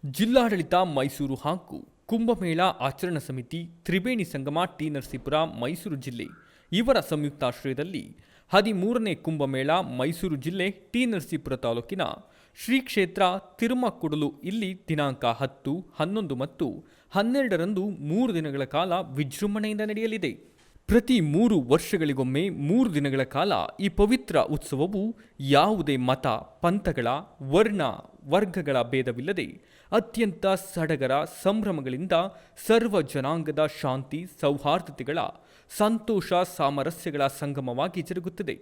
ಜಿಲ್ಲಾಡಳಿತ ಮೈಸೂರು ಹಾಗೂ ಕುಂಭಮೇಳ ಆಚರಣಾ ಸಮಿತಿ ತ್ರಿವೇಣಿ ಸಂಗಮ ಟಿ ನರಸೀಪುರ ಮೈಸೂರು ಜಿಲ್ಲೆ ಇವರ ಸಂಯುಕ್ತಾಶ್ರಯದಲ್ಲಿ 13ನೇ ಕುಂಭಮೇಳ ಮೈಸೂರು ಜಿಲ್ಲೆ ಟಿ ನರಸೀಪುರ ತಾಲೂಕಿನ ಶ್ರೀ ಕ್ಷೇತ್ರ ತಿರುಮಕ್ಕುಡಲು ಇಲ್ಲಿ ದಿನಾಂಕ 10, 11 ಮತ್ತು 12ರಂದು 3 ದಿನಗಳ ಕಾಲ ವಿಜೃಂಭಣೆಯಿಂದ ನಡೆಯಲಿದೆ. ಪ್ರತಿ 3 ವರ್ಷಗಳಿಗೊಮ್ಮೆ 3 ದಿನಗಳ ಕಾಲ ಈ ಪವಿತ್ರ ಉತ್ಸವವು ಯಾವುದೇ ಮತ, ಪಂಥಗಳ, ವರ್ಣ, ವರ್ಗಗಳ ಭೇದವಿಲ್ಲದೆ ಅತ್ಯಂತ ಸಡಗರ ಸಂಭ್ರಮಗಳಿಂದ ಸರ್ವ ಜನಾಂಗದ ಶಾಂತಿ, ಸೌಹಾರ್ದತೆಗಳ, ಸಂತೋಷ, ಸಾಮರಸ್ಯಗಳ ಸಂಗಮವಾಗಿ ಜರುಗುತ್ತದೆ.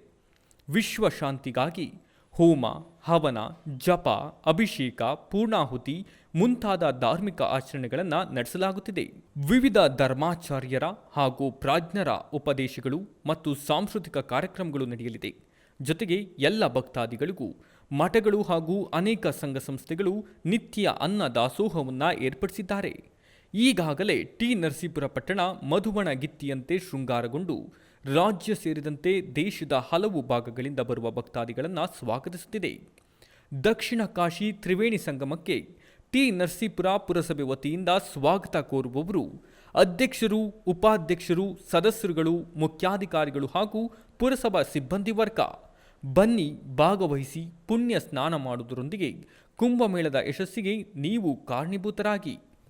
ವಿಶ್ವ ಶಾಂತಿಗಾಗಿ ಹೋಮ, ಹವನ, ಜಪ, ಅಭಿಷೇಕ, ಪೂರ್ಣಾಹುತಿ ಮುಂತಾದ ಧಾರ್ಮಿಕ ಆಚರಣೆಗಳನ್ನು ನಡೆಸಲಾಗುತ್ತಿದೆ. ವಿವಿಧ ಧರ್ಮಾಚಾರ್ಯರ ಹಾಗೂ ಪ್ರಾಜ್ಞರ ಉಪದೇಶಗಳು ಮತ್ತು ಸಾಂಸ್ಕೃತಿಕ ಕಾರ್ಯಕ್ರಮಗಳು ನಡೆಯಲಿದೆ. ಜೊತೆಗೆ ಎಲ್ಲ ಭಕ್ತಾದಿಗಳಿಗೂ ಮಠಗಳು ಹಾಗೂ ಅನೇಕ ಸಂಘ ಸಂಸ್ಥೆಗಳು ನಿತ್ಯ ಅನ್ನ ದಾಸೋಹವನ್ನು ಏರ್ಪಡಿಸಿದ್ದಾರೆ. ಈಗಾಗಲೇ ಟಿ ನರಸೀಪುರ ಪಟ್ಟಣ ಮಧುಬನಗಿತ್ತಿಯಂತೆ ಶೃಂಗಾರಗೊಂಡು ರಾಜ್ಯ ಸೇರಿದಂತೆ ದೇಶದ ಹಲವು ಭಾಗಗಳಿಂದ ಬರುವ ಭಕ್ತಾದಿಗಳನ್ನು ಸ್ವಾಗತಿಸುತ್ತಿದೆ. ದಕ್ಷಿಣ ಕಾಶಿ ತ್ರಿವೇಣಿ ಸಂಗಮಕ್ಕೆ ಟಿ ನರಸೀಪುರ ಪುರಸಭೆ ವತಿಯಿಂದ ಸ್ವಾಗತ ಕೋರುವವರು ಅಧ್ಯಕ್ಷರು, ಉಪಾಧ್ಯಕ್ಷರು, ಸದಸ್ಯರುಗಳು, ಮುಖ್ಯಾಧಿಕಾರಿಗಳು ಹಾಗೂ ಪುರಸಭಾ ಸಿಬ್ಬಂದಿ ವರ್ಗ. ಬನ್ನಿ, ಭಾಗವಹಿಸಿ ಪುಣ್ಯ ಸ್ನಾನ ಮಾಡುವುದರೊಂದಿಗೆ ಕುಂಭಮೇಳದ ಯಶಸ್ಸಿಗೆ ನೀವು ಕಾರಣೀಭೂತರಾಗಿ.